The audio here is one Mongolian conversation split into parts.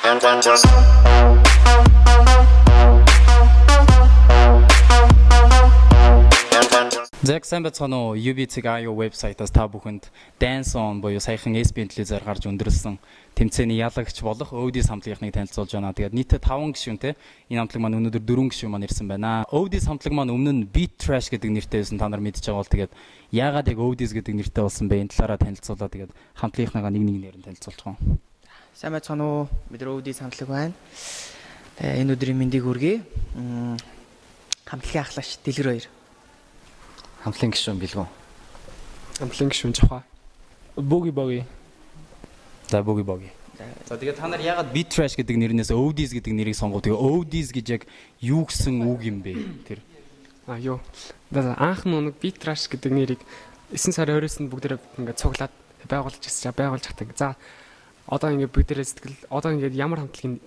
Зэг сайн байцгаана уу? UB-ийн вебсайтаас та бүхэнд Dance On буюу саяхан SB-ийн гарч өндөрлсөн тэмцээний ялагч болох Өвдис хамтлагийнхныг танилцуулж байна. Тэгээд нийтдээ 5 гишүүн те. Энэ хамтлаг маань өнөөдөр 4 гишүүн маань ирсэн байна. Өвдис хамтлаг маань өмнө нь Beat Trash гэдэг нэртэй байсан та нар мэдчихэж байгаа бол тэгээд яагаад яг Өвдис гэдэг нэртэй болсон бэ? Энэ талаараа танилцуулаад тэгээд хамтлагийнхныгаа нэг нэрээр танилцуулж байгаа. Сайн байцгаана уу? Бид Өвдис хамтлаг байна. Энэ өдрийн мэндийг хүргэе. Хамтлагийн ахлагч Дэлгэр баяр. Хамтлагийн гишүүн Билгүн. Хамтлагийн гишүүн Жохоо. Боги. За боги. За тэгээд та нар яагаад Beat Trash гэдэг нэрнээс Өвдис гэдэг нэрийг сонгов? Тэгээ Өвдис гэж яг юу гэсэн үг юм бэ? Тэр. Юу. Анх нэг Beat Trash гэдэг нэрийг 9 сарын 20-нд бүгдээрээ ингээд цуглаад байгуулж хатдаг. За одоо ингээд бүгдээрээ сэтгэл одоо ингээд ямар хамтлагийн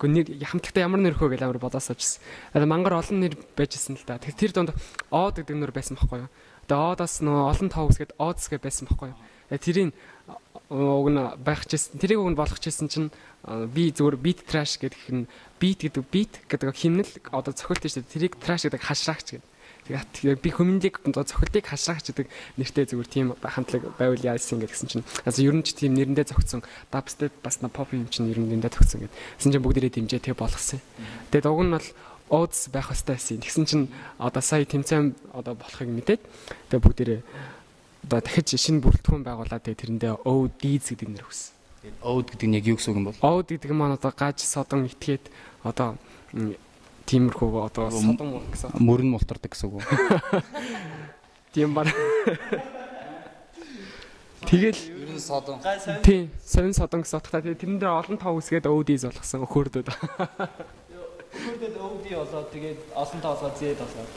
хамтлагтай ямар нэр хөө гэж амар бодосооч гэсэн. Мангар олон нэр байжсэн л да. Тэр донд Од гэдэг нэр байсан байхгүй юу? Одоос нөө олон тав үсгээд Odds гэж байсан байхгүй юу? Тэрийг уг нь байхчихсэн. Тэрийг уг нь болгочихсэн чинь би зүгээр Beat Trash гэдэг нь beat гэдэг химнэл одоо цохилт шүү дээ. Тэрийг trash гэдэг хашраагч гэдэг. Тэгээд би хүмүүнийг цохилтыг хашраагч гэдэг нэртэй зүгээр тийм хамтлаг байвал яасан гэсэн чинь ер нь ч тийм нэрэндээ зогцсон dubstep бас pop юм чинь нэрэндээ зогцсон гэдэг. Гэсэн чинь бүгдээрээ дэмжээ тэг болгосон. Тэгээд уг нь бол Odds байх хэрэгтэй байсан. Тэгсэн чинь одоо сая тэмцээн одоо болохыг мэдээд тэгээ бүгдээрээ одоо дахиж шинэ бүрэлдэхүүн байгуулад тэрэндээ Өвдис гэдэг нэр өгсөн. Тэгээд Өвд гэдэг нь яг юу гэсэн үг юм бол? Өвд гэдэг маань одоо гаж содон итгээд одоо тиймэрхүү одоо содон гэсэн. Мөрөн мултардаг гэсэн үг. Тийм баг. Тэгэл ер нь содон. Тийм, сонин содон гэсэн утгатай. Тэрэндээ олон тав үсгээд Өвдис болгосон өхөрдөд. Өхөрдөд Өвди болоод тэгээд олон тоолгоо зээд болоод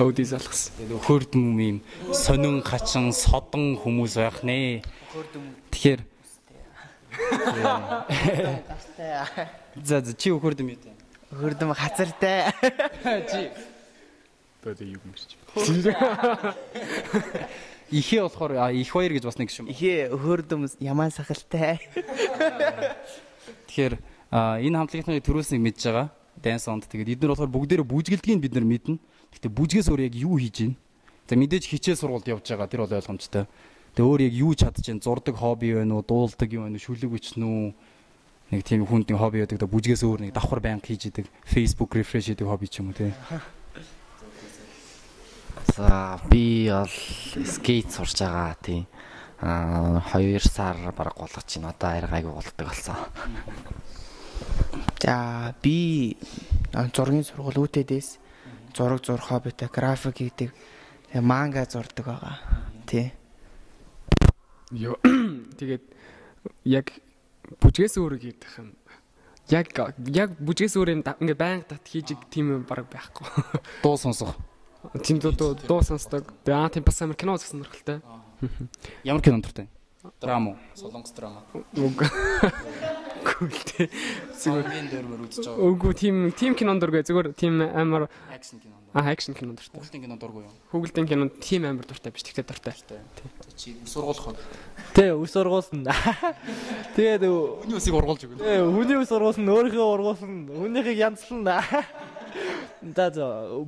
Өвдис болгосон. Тэгээд өхөрдөм юм сонин хачин содон хүмүүс байх нэ. Тэгэхээр За чи өхөрдөм юу вэ? Өхөрдөм хацартай. Чи одоо юу юм шиг. Ихээ болохоор их баяр гэж бас нэг юм. Ихээ өхөрдөм яман сахалтай. Тэгэхээр энэ хамтлагийнхны төрөөснийг мэдж байгаа Dance On. Тэгээд эдгээр болохоор бүгдээрээ бүжгэлдгийг бид нар мэднэ. Гэхдээ бүжгээс өөр яг юу хийж гин? За мэдээж хичээл сургалт явж байгаа тэр бол ойлгомжтой. Тэгээ өөр яг юу чадж гин? Зурдаг хобби байна уу? Дуулдаг юм байна уу? Шүлэг бичнэ үү? Нэг тийм хүндний хобби байдаг. Тэгээ бүжгээс өөр нэг давхар байнг хийж идэг. Facebook refresh хийдэг хобби ч юм уу те. За би бол скейт сурч байгаа тийм. 2 сар бараг болгож байна. Одоо аргайг болдог болсон. За би зургийн сургууль үүдээс зураг зурх хоббитай график хийдэг. Манга зурдаг байгаа. Тий. Йоо. Тэгээд яг бүжгээс өөр гэдэг юм. Яг бүжгээс өөр юм ингээ байнга тат хийж тийм юм баг байхгүй. Дуу сонсох. Тийм дуу сонсдог. Тэгээ тийм бас амар кино үзэх сонирхолтой. Ямар кино дуртай? Драма уу? Солонгос драма. Гүйлтэй. Зүгээр дөрмөр үзэж байгаа. Үгүй тийм кинон дургүй. Зүгээр тийм амар Акшн кино. Акшн кино дуртай. Хүүхдийн кино дургүй юу? Хүүхдийн кино тийм амар дуртай биш. Тэгтээ дуртай. Чи сургуулах уу? Тэ ус ургуулсан. Тэгээд Хүний усыг ургуулж өгнө. Тэ хүний ус ургуулсан, өөрийнхөө ургуулсан, хүнийхийг янзлан. За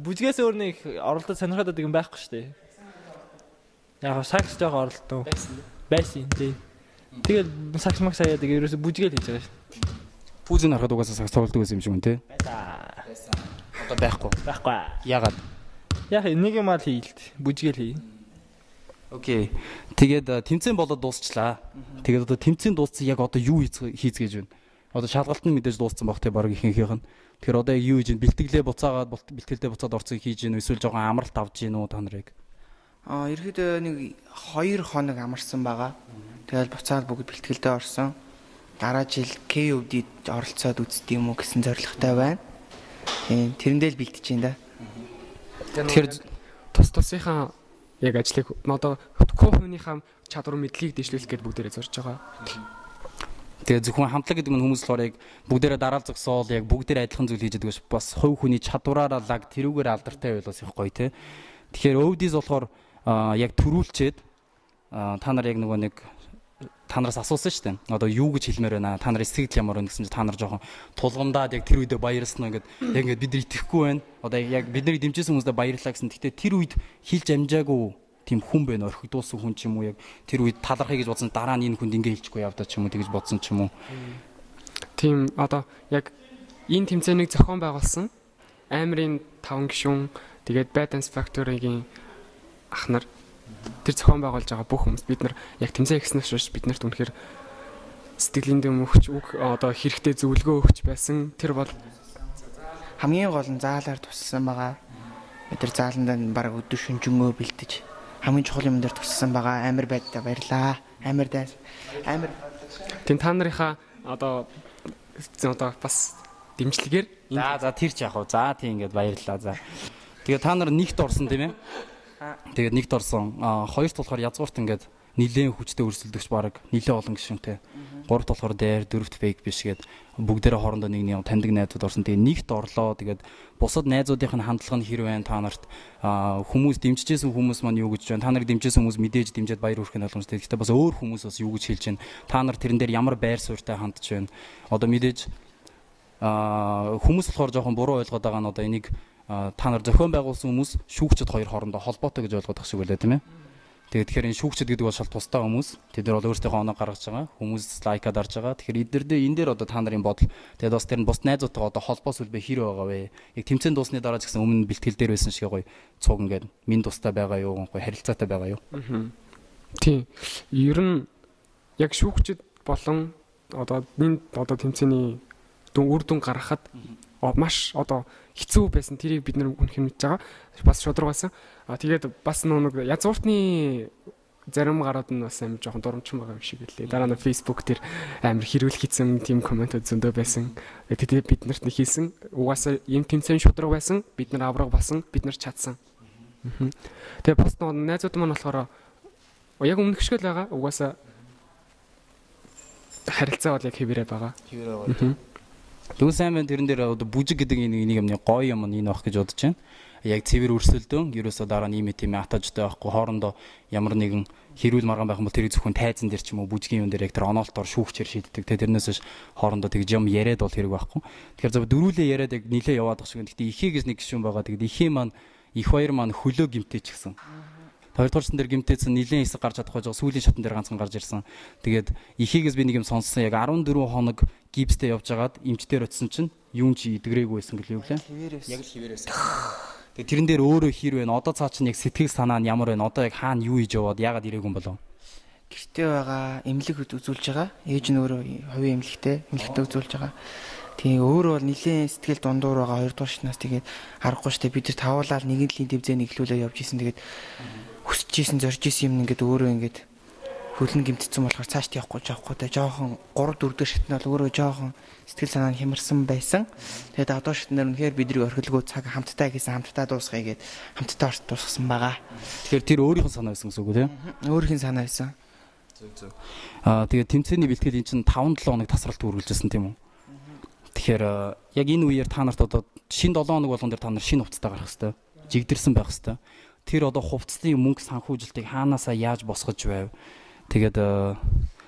бүжгээс өөр нэг оролдож сонирхоод байдаг юм байхгүй шүү дээ. Яг сакс жоо оролдсон. Байсан тий. Тэгээд сакс мак саяад ерөөсө бүжгээл хийж байгаа шүү. Пүүзэн харахад угаасаа сакс тоглодог байсан юм шиг үнэ те. Байсан. Одоо байхгүй. Ягаад? Яг нэг юм аа хийлд. Бүжгээл хий. Окей. Тэгээд тэмцээн болоод дуусчлаа. Тэгээд одоо тэмцээн дууссан яг одоо юу хийцгээж байна? Одоо шалгалт нь мэдээж дууссан баг те баг ихэнхийнх нь. Тэгэхээр одоо яг юу хийж байна? Бэлтгэлээ буцаад орцыг хийж гин эсвэл жоохон амралт авч гин үү та нарыг? Ерөөдөө нэг 2 хоног амарсан байгаа. Тэгэл буцаад бүгд бэлтгэлдээ орсон. Дараа жил KOD-д оролцоод үзт юм уу гэсэн зорилготой байна. Тэрэндээ л бэлтэж байна да. Тэгэхээр тусынхаа яг ажлыг одоо коохнийхаа чадвар мэдлийг дэвшлүүлэх гээд бүгдээрээ зорж байгаа. Тэгээ зөвхөн хамтлаг гэдэг нь хүмүүс болохоор яг бүгдээрээ дараал зогсоол яг бүгдээрээ адилхан зүйл хийж байдаг бас хувь хүний чадвараараа лаг тэрүүгээр алдартай байлаас их гоё те. Тэгэхээр Өвдис болохоор яг төрүүлчээд та нар яг нөгөө нэг та нараас асуусан шүү дээ. Одоо юу гэж хэлмээр байна? Та нарын сэтгэл ямар вэ гэсэн чинь та нар жоохон тулгамдаад яг тэр үедээ баярлсан уу гэдэг. Яг ингээд бид нар итгэхгүй байна. Одоо яг бидний дэмжсэн хүмүүстээ баярлалаа гэсэн. Гэхдээ тэр үед хэлж амжаагүй тийм хүн байна, орхигдуулсан хүн ч юм уу, яг тэр үед талархъя гэж бодсон дараа нь энэ хүнд ингэ хэлчихгүй явдаа ч юм уу тэгж бодсон ч юм уу. Тийм одоо яг энэ тэмцээнийг зохион байгуулсан Амрын 5 гишүүн тэгээд Badlands Factory-гийн ах нар тэр зохион байгуулж байгаа бүх хүмүүс бид нар яг тэмцээн ихснээс хойш бид нарт үнэхээр сэтгэлийн дэм өгч одоо хэрэгтэй зөвлөгөө өгч байсан. Тэр бол хамгийн гол нь заалаар тусалсан байгаа. Бид нар зааландаа баг өдөр шөнжөнгөө бэлдэж хамгийн чухал юм дээр тусалсан байгаа. Амар байдлаа баярлаа. Амар дайс. Амар тийм та нарынхаа одоо бас дэмжлэгээр за тэр ч яг хав. За тийм ингээд баярлалаа. За. Тэгээ та нар нэгт орсон тийм ээ. Тэгээд нэгт орсон. Хоёрт болохоор язгуурт ингээд нилээн хүчтэй өрсөлдөгч баг нилээн олон гишүүнтэй. Гуравт болохоор дээр, дөрөвт фейк биш гээд бүгдээрээ хоорондоо нэг нэг таньдаг найзууд орсон. Тэгээд нэгт орлоо. Тэгээд бусад найзуудынх нь хандлага нь хэр байна та нарт хүмүүс дэмжижсэн хүмүүс маань юу гэж байна? Та нарыг дэмжижсэн хүмүүс мэдээж дэмжиж баяр хүрэх нь ойлгомжтой. Гэхдээ бас өөр хүмүүс бас юу гэж хэлж байна? Та нар тэрэн дээр ямар байр суурьтай хандж байна? Одоо мэдээж хүмүүс болохоор жоохон буруу ойлгоод байгаа нь одоо энийг та нар зохион байгуулсан хүмүүс шүүгчд хоёр хоорондоо холбоотой гэж ойлгоод ах шиг байлаа тийм ээ. Тэгэхээр энэ шүүгчд гэдэг бол шал тустай хүмүүс. Тэд нар бол өөрсдийнхөө оноо гаргаж байгаа. Хүмүүс лайкад арж байгаа. Тэгэхээр энэ дээр одоо та нарын бодол. Тэгээд бас тэр нь бус найзуудтайгаа одоо холбоо сүлбэ хэр байгаа вэ? Яг тэмцээн дуусны дараа ч гэсэн өмнө бэлтгэл дээр байсан шиг гоё цуг ингээд минь тустай байгаа юу? Гоё харилцаатай байгаа юу? Тийм. Ер нь яг шүүгчд болон одоо энэ одоо тэмцээний үр дүн гаргахад маш одоо хэцүү байсан. Тэрийг бид нар үнэхээр мэдж байгаа. Бас шударгаасан. Тэгээд бас нэг язгууртны зарим гарууд нь бас амар жоохон дурамчин байгаа юм шиг байлээ. Дараа нь Facebook дээр амар хэрүүл хийсэн тийм комментод зөндөө байсан. Тэгээд бид нарт нэг хийсэн. Угаасаа юм тэмцээн шудраг байсан. Бид нар авраг басан. Бид нар чадсан. Тэгээд бас найзууд маань болохоор яг өмнөх шиг л байгаа. Угаасаа харилцаа бол яг хэвээрээ байгаа. Тэгвэл сайн байна тэрэн дээр одоо бүжиг гэдэг нэг юмны гоё юм энэ байх гэж бодож байна. Яг цэвэр өрсөлдөөн ерөөсөө дараа нь ийм атажтай байхгүй хоорондоо ямар нэгэн хэрүүл маргаан байх юм бол тэрийг зөвхөн тайзан дээр ч юм уу бүжгийн юм дээр яг тэр оноолтоор шүүгчээр шийддэг. Тэрнээс хоорондоо тэгж юм яриад бол хэрэг байхгүй. Тэгэхээр зөв дөрүүлээ яриад яг нилээ яваад ах шиг. Гэхдээ ихээ гэж нэг гишүүн байгаа. Тэгээд ихээ маань их хоёр маань хөлөө гимтээч гисэн. Хоёрдугаарсан дээр гимтээсэн нилээн хэсэг гарч чадахгүй жоо сүүлийн шатн дээр ганцхан гарч ирсэн. Тэгээд ихийгээс би нэг юм сонссон. Яг 14 хоног гипстэй явж агаад эмчтэр очисон чинь юун чи идэгрээгүй байсан гэлээ юу лээ. Яг л хിവэрээс. Тэгээд тэрэн дээр өөрөө хэр вэ? Одоо цаа чинь яг сэтгэл санаа нь ямар вэ? Одоо яг хаана юу хийж яваад яагаад ирээгүй юм болов? гэртээ байгаа эмнэлэг үзүүлж байгаа. Ээж нь өөрөө хувийн эмнэлэгтэй үзүүлж байгаа. Тэгээ өөрөө бол нэлээд сэтгэл дундуур байгаа 2 дугаар шнаас тэгээд аргагүй штэ бид нар тавуулаад нэгэн лийн дэвзээ нэглүүлээ явж исэн. Тэгээд хүсэж исэн зорж исэн юм ингээд өөрөө ингээд хөлн гимтсэн болохоор цааш явахгүй та жоохон 3 4 дэх шатнаа л өөрөө жоохон сэтгэл санаа нь хямарсан байсан. Тэгээд одоо шатнаар үнэхээр бидрийг орхилгүй цаг хамтдаа гэсэн хамтдаа дуусгая гэд хамтдаа дуусгасан байгаа. Тэгэхээр тэр өөрийнх нь санаа байсан гэсэн үг үү тийм? Өөрийнх нь санаа байсан. Зөв. Тэгээд тэмцээний бэлтгэл эн чинь 5-7 хоног тасралт үргэлжилсэн тийм үү? Тэгэхээр яг энэ үеэр та нарт одоо шинэ 7 хоног болгон дээр та нар шинэ хувцастай гарах хэрэгтэй. Жигдэрсэн байх хэрэгтэй. Тэр одоо хувцсны мөнгө санхүүжилтийг хаанаасаа яаж босгож байв? Тэгээд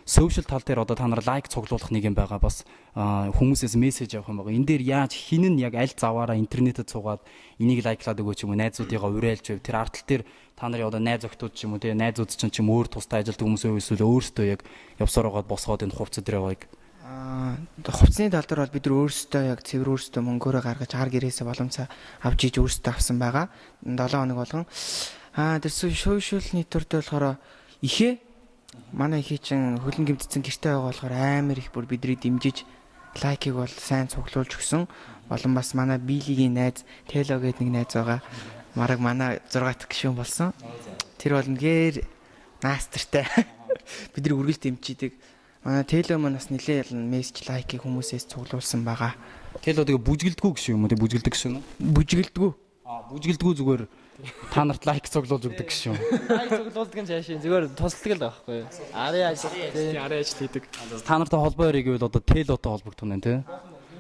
social тал дээр одоо та нар лайк цуглуулах нэг юм байгаа бас хүмүүсээс мессеж авах юм байгаа. Энэ дээр яаж хин нь яг аль заваараа интернетэд суугаад энийг лайклаад өгөөч юм уу найзуудыгаа уриалж байв. Тэр артал дээр та нарын одоо найз охтууд ч юм уу тэгээ найзууд ч юм өөр тустай ажилтдаг хүмүүс эсвэл өөрсдөө яг явсаар байгаад босгоод энэ хувцас дээр байгааг хувцсны тал дээр бол бид нар өөрсдөө яг цэвэр өөрсдөө мөнгөөрөө гаргаж ар гэрээсээ боломжтой авч иж өөрсдөө авсан байгаа. 7 хоног болгон тэр social network-д болохоор ихээ манай ихээ чин хөлн гимтсэн гэртээ байгаа болохоор амар их бүр бидний дэмжиж лайкийг бол сайн цуглуулж өгсөн. Болон бас манай биелигийн найз Тело гэдэг нэг найз байгаа. Мараг манай 6 дахь гишүүн болсон. Тэр бол нэгээр наастартай. Бидний үргэлж дэмжиж манай Тело манаас нэлээд мессеж лайкийг хүмүүсээс цуглуулсан байгаа. Тело тэгээ бүжгэлдэггүй гişүү юм уу? Тэг бүжгэлдэг гişүү нь? Бүжгэлдэггүй. Бүжгэлдэггүй зүгээр та нарт лайк цуглуулж өгдөг гişүү. Лайк цуглуулдаг нь цаашаа зүгээр тусалдаг л байхгүй юу? Арын ажил хийдэг. Та нартай холбоо яриг гэвэл одоо Телотой холбогдсон байна тий.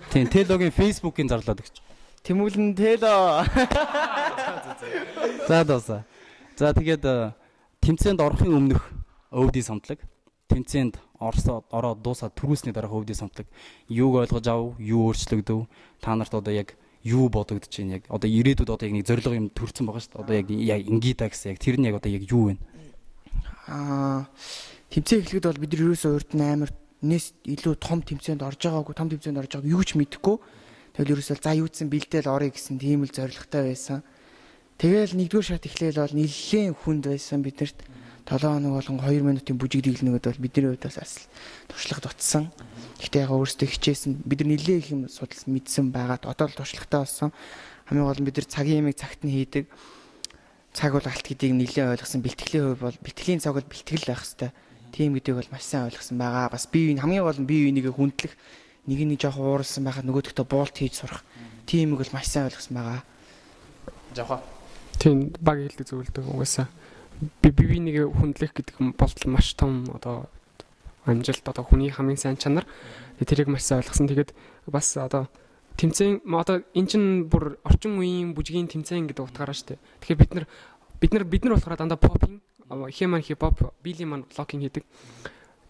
Тийм Телогийн Facebook-ийн зарлаад өгч. Тэмүүлэн Тело. За тэгээд тэмцээнд орохын өмнөх өвдий самтлаг. тэмцээнд ороод дуусаад түрүүлсний дараа өвдөө самтлаг юуг ойлгож ав, юу өөрчлөгдөв? Та нарт одоо яг юу бодогдож байна? Яг одоо ирээдүйд одоо яг нэг зорилго юм төрсэн байгаа шүү дээ. Одоо яг ингида гэсэн яг тэр нь яг одоо яг юу вэ? Тэмцээн эхлэхэд бол бид нар ерөөсөө урд нь амар нэс илүү том тэмцээнд орж байгааг юу ч мэдэхгүй. Тэгэл ерөөсөө за юуцсан бэлдээл орё гэсэн тийм л зорилготой байсан. Тэгэл нэгдүгээр шат эхлээл бол нэлээд хүнд байсан биднэрт. 7 хоног болгон 2 минутын бүжиг дэглэнүүд бол бидний хувьд бас туршлага дутсан. Гэхдээ яг өөрсдөө хичээсэн бид нар нэлээд их юм судалсан мэдсэн байгаад одоо л туршлагатай болсон. Хамгийн гол нь бид нар цагийн ямиг цагт нь хийдэг. Цаг бол алт гэдгийг нэлээд ойлгосон. Бэлтгэлийн хувь бол бэлтгэлийн цаг бол бэлтгэл байх хэвээр. Тийм гэдгийг бол маш сайн ойлгосон байгаа. Бас бие хамгийн гол нь бие биенийг хүндлэх нэг жоох ууралсан байхад нөгөөдөгтөө боолт хийж сурах. Тийм үг бол маш сайн ойлгосон байгаа. Жохоо. Тийм баг хэлдэг зөвлөдөг угаасаа. Биенийг хүндлэх гэдэг бол маш том одоо амжилт одоо хүний хамгийн сайн чанар. Тэрийг маш сайн ойлгосон. Тэгээд бас одоо тэмцээн одоо эн чинь бүр орчин үеийн бүжгийн тэмцээн гэдэг утгаараа шүү дээ. Тэгэхээр бид нар болохоор дандаа попинг, хэман хипхоп, били ман блокинг хийдэг.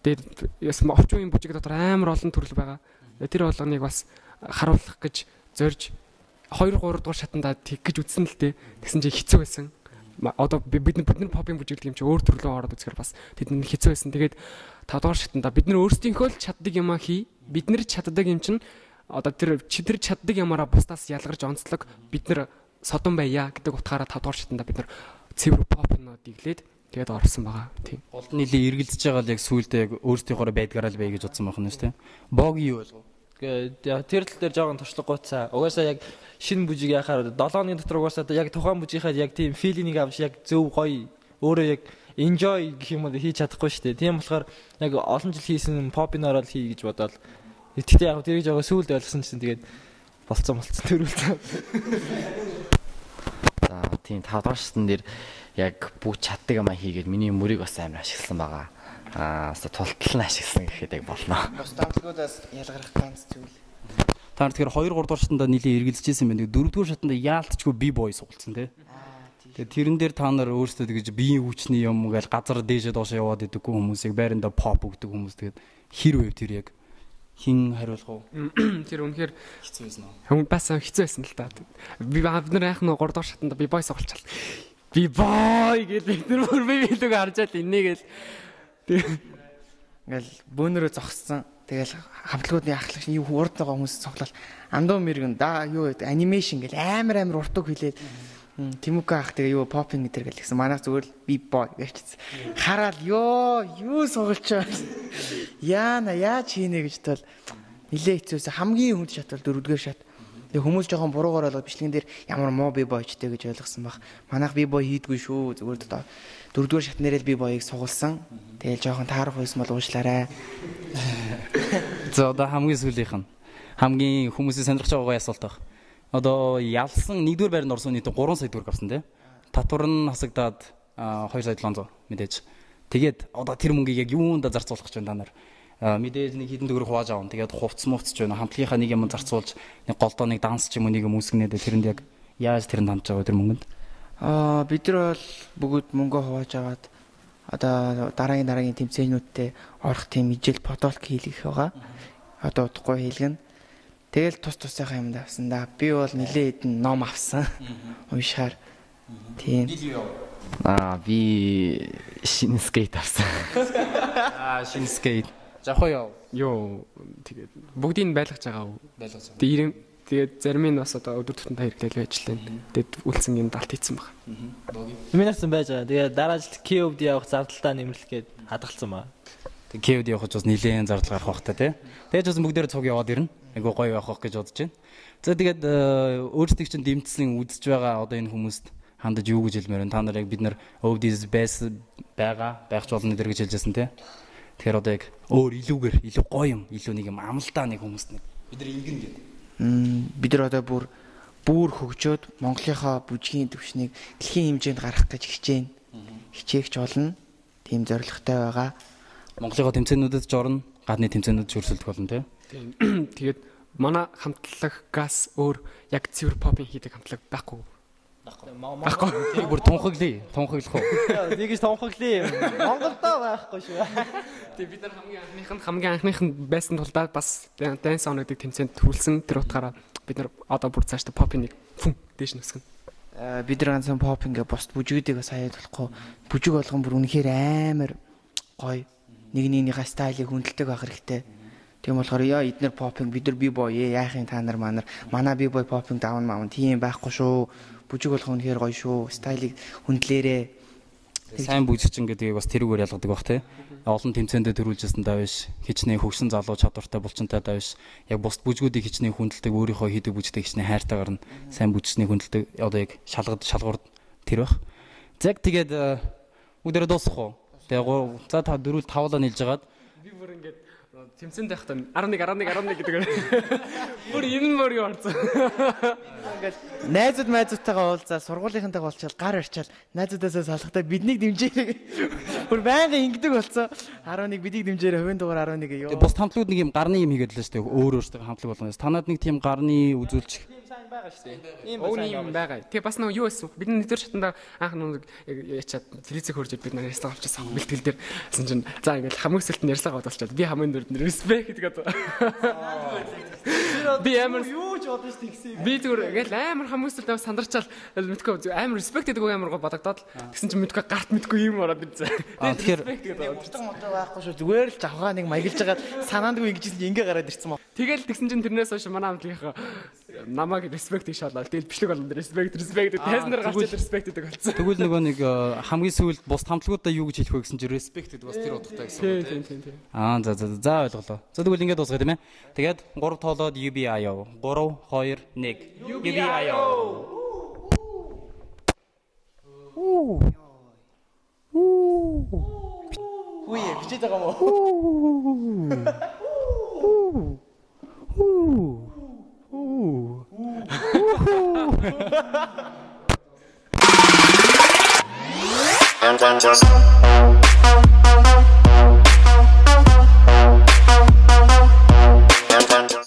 Тэгээд ясм орчин үеийн бүжиг дотор амар олон төрөл байгаа. Тэр болгоныг бас харуулах гэж зорж 2 3 дугаар шатандаа тэг гэж үзсэн л дээ. Тэгсэн чинь хэцүү байсан. Одоо бид нар попинг бүжиглдэг юм чи өөр төрлөө ороод үзэхээр бас тэдний хэцүү байсан. Тэгээд 5 дугаар шатандаа бид нар өөрсдийнхөө л чаддаг юм аа хий. Бид нар чаддаг юм чин одоо тэр чаддаг ямаараа бусдаас ялгарч онцлог бид нар содон байя гэдэг утгаараа 5 дугаар шатандаа бид нар цэвэр попноо диглээд тэгээд орсон байгаа. Тийм. Гол нь нэлээ эргэлдэж байгаа л яг сүулдэ яг өөрсдийнхоороо байдгаараа л бай гэж бодсон байна шүү дээ. Бог юу болов? Тэр тал дээр жоохон туршлага гуйцаа. Угаасаа яг шинэ бүжиг яхаар 7 хоногийн дотор угаасаа яг тухайн бүжийнхаа яг тийм филинг авч яг зөв гоё өөрөө яг enjoy гэх юм уу хийж чадахгүй шүү дээ. Тийм болохоор яг олон жил хийсэн попиноор л хий гэж бодоод тэгтээ яг тэрийг жоохон сүулд ойлгосон чинь тэгээд болцсон төрүүлсэн. За тийм 5 дугаар шатн дээр яг бүх чаддаг юм хийгээд миний мөрийг бас амар ашигласан байгаа. Тултал нь ашигласан гэхэд яг болно. Бос дамжлагуудаас ялгарх ганц зүйл. Та нар тэгэхээр 2 3 дугаар шатандаа нэлээд эргэлзэж байсан байна. 4 дугаар шатандаа яалтчгүй би бой суулцсан тий. Тэгээд тэрэн дээр та нар өөрсдөө тэгж биеийн хүчний юм гээл газар дээшээ доошоо яваад идэггүй хүмүүсийг байранда поп өгдөг хүмүүс тэгээд хэр вэ тэр яг хин хариулах уу? Тэр үнэхээр хэцүү байсан уу? Хүн бас хэцүү байсан л та. Би бид нар яах нь 3 дугаар шатанда би бой суулчаал. Би бой гэдэг бид нар бүр би билүүг харж байл энийгээл ингээл бөөнөрөө зогссон. Тэгэл хамтлагуудын ахлагч юу урд байгаа хүмүүс цоглол андуу мэргэн да юу анимашн гэл амар уртуг хилээд Тимүка ах тэгээ юу попинг гэдэг гэл гэсэн. Манайх зүгээр л би бой гэвчихсэн. Хараал юу суулчаа. Яана яаж хийнэ гэж тал нилээ хэцүүсэн. Хамгийн хүнд шат бол 4-р шат. Тэгээ хүмүүс жоохон буруугаар ойлгоод бичлэгэн дээр ямар муу би бойчтэй гэж ойлгосон баг. Манайх би бой хийдгүй шүү. Зүгээр одоо 4-р шат нэрэл би боёыг сугулсан. Тэгэл жоохон таарах байсан бол уушлаарай. За одоо хамгийн сүүлийнх нь хамгийн хүмүүсийн сонирхож байгаагаа асуулт баг. Одоо ялсан 1-р байранд орсон нийт 3 сая төгрөг авсан тий. Татвар нь хасагдаад 2 сая 700 мэдээж. Тэгээд одоо тэр мөнгийг яг юунд зарцуулах гэж байна та нар? Мэдээж нэг хэдэн төгрөг хувааж авна. Тэгээд хувцс мувцж байна. Хамтлагийнхаа нэг юм зарцуулж нэг голдоо нэг данс ч юм уу нэг юм үүсгэнэ. Тэрэнд яг яаж тэрэнд хандж байгаа тэр мөнгөнд? Бид нар бол бүгд мөнгө хувааж аваад одоо дараагийн тэмцээнүүдтэй орох тийм ижил подолк хийлгэх байгаа. Одоо удахгүй хийлгэн. Тэгэл тусынхаа юм давсан да. Би бол нилээ хэдэн ном авсан. Уншихаар. Тийм. Би шинэ скейт авсан. Шинэ скейт. Жахоо яв. Йоо тэгээд бүгдийг байлгаж байгаа уу? Байлгаж. Тэгээд зарим нь бас одоо өдөр тутмын хэрэглэл ажиллана. Тэгээд үлсэн юм далт хийцэн баг. Минасан байж байгаа. Тэгээд дараа жил KOD явах зардалтаа нэмэрлэх гээд хадгалсан ба. Тэг KOD явах ч бас нилээн зардал гарах бах та тий. Тэгээд ч бас бүгдээр цуг яваад ирнэ. Айгу гоё явах гэж бодож байна. За тэгээд өөрсдөө чинь дэмжсэн үзэж байгаа одоо энэ хүмүүст хандаж юу гэж хэлмээр байна. Та нар яг бид нар OD's best байх ч болно нэр гэж хэлжсэн тий. Тэгэхээр одоо яг өөр илүү гоё юм, илүү нэг юм амлалтаа нэг хүмүүст нэг бид нар ингэн гэдэг. Бид нар одоо бүр хөгжөөд Монголынхаа бүжгийн төвшнийг дэлхийн хэмжээнд гаргах гэж хичээгч болно. Тийм зорилготой байгаа. Монголынхаа тэмцээнүүдэд ч орно, гадны тэмцээнүүдэд хөрсөлдөх болно тий. Тэгээд манай хамтлагаас өөр яг цэвэр попинг хийдэг хамтлаг байхгүй. Тэг бүр тунхаглая. Тунхаглах уу? Нэгж тонхоглоо. Монголдоо байхгүй шүү. Тэгээ бид нар хамгийн анхных нь байсан тулдаа бас Dance On-ыг тэмцээнд төрүүлсэн тэр утгаараа бид нар одоо бүр цаашдаа pop-ыг дээш нүсгэн. Бид нар ганцхан pop ингээ босд бүжгүүдийг бас хаяад болохгүй. Бүжиг болгон бүр үнэхээр амар гоё. Нэгнийхээ стайлыг хүндэлдэг байх хэрэгтэй. Тийм болохоор яа эднэр pop-ыг бид нар B-boy яахын та нар манай B-boy pop-ыг даун маун тийм байхгүй шүү. Бүжиг болгон үнэхээр гоё шүү. Стайлыг хүндлээрээ. Сайн бүжигчин гэдгийг бас тэрүүгээр ялгадаг бах тий. Олон тэмцээндээ төрүүлжсэн даа биш. Хичнээн хөгсөн залуу чадвартай булчинтай даа биш. Яг бусд бүжгүүдийг хичнээн хүндэлдэг өөрийнхөө хийдэг бүжигтэй хичнээн хайртайгаар нь сайн бүжигчнийг хүндэлдэг одоо яг шалгуур тэр бах. Зэг тэгээд бүгдээрээ дуусах уу? Тэгээ за та 4-5 нийлж хагаад Би бүр ингээд тэмцээнд байхдаа 11 гэдэг. Бүр энэ мөр юу орсон. Ингээд найзуудтайгаа уулзаа сургуулийнхантайгаа уулзчаал гар барьчаал найзуудаасаа салхтаа биднийг дэмжээрэй. Бүр байнгын ингэдэг болсон. 11 биднийг дэмжээрэй. Хувийн дугаар 11 ёо. бус хамтлагууд нэг юм гарны юм хийгээд л шүү дээ. Өөртөө хамтлаг болгоноос. Танад нэг тийм гарны үзүүлчих. Сайн байгаа шүү дээ. Өөний юм байгаа. Тэгээ бас нэг юу байсан. Бидний нэвтэр шатанда анх нэг ячаад телевизээ хөрж бид нар ярьсан авчихсан бэлтгэл дээр. Гэсэн чинь за ингээд хамгийн сүүлд нь ярьслага бодолчоод би хамгийн дөрөнд респект гэдэг. Би амар Юу ч бодож тэгсэн. би зүгээр ингээд амар хамгийн сүүлд сандарчаал мэдгүй амар респект гэдэг амар гоо бодогдоод тэгсэн чинь мэдгүй гарт мэдгүй юм ороод ирсэн. Тэгэхээр Мотоо байхгүй шүү. Зүгээр л жавхаа нэг маягилж байгаа санаандгүй ингэжсэн чинь ингээ гараад ирсэн мó. Тэгэл тэгсэн чинь тэрнээс хойш манай хамтлагийнхаа намайг респект хийж шаалаа. Тэгэл бичлэг болгонд респект тайзан дээр гарч респект гэдэг болсон. тэгвэл нөгөө нэг хамгийн сүүлд бус хамтлагуудаа юу гэж хэлэх вэ гэсэн чинь респект гэдэг бас тэр утгатай гэсэн үг тийм. За ойлголоо. За тэгвэл ингээд дуусгая тийм ээ. Тэгээд 3 тоолоод UBI яв. 3 2 1 UBI яв. Үгүй ээ бичээд байгаа мó. I'm